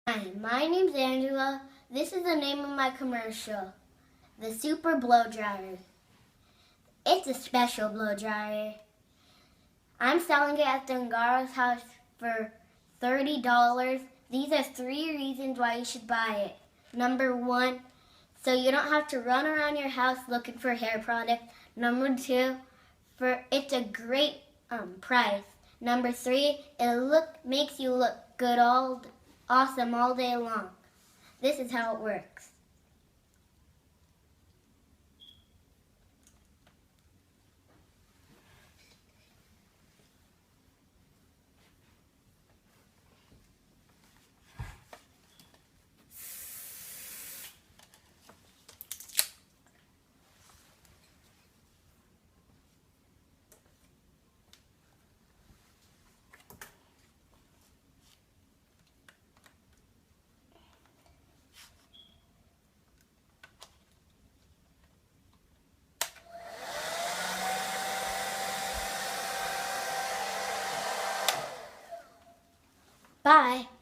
Hi, my name's Angela. This is the name of my commercial, the Super Blow Dryer. It's a special blow dryer. I'm selling it at the Ungaro's house for $30. These are 3 reasons why you should buy it. Number 1, so you don't have to run around your house looking for hair products. Number 2, it's a great price. Number 3, it makes you look good awesome all day long. This is how it works. Bye.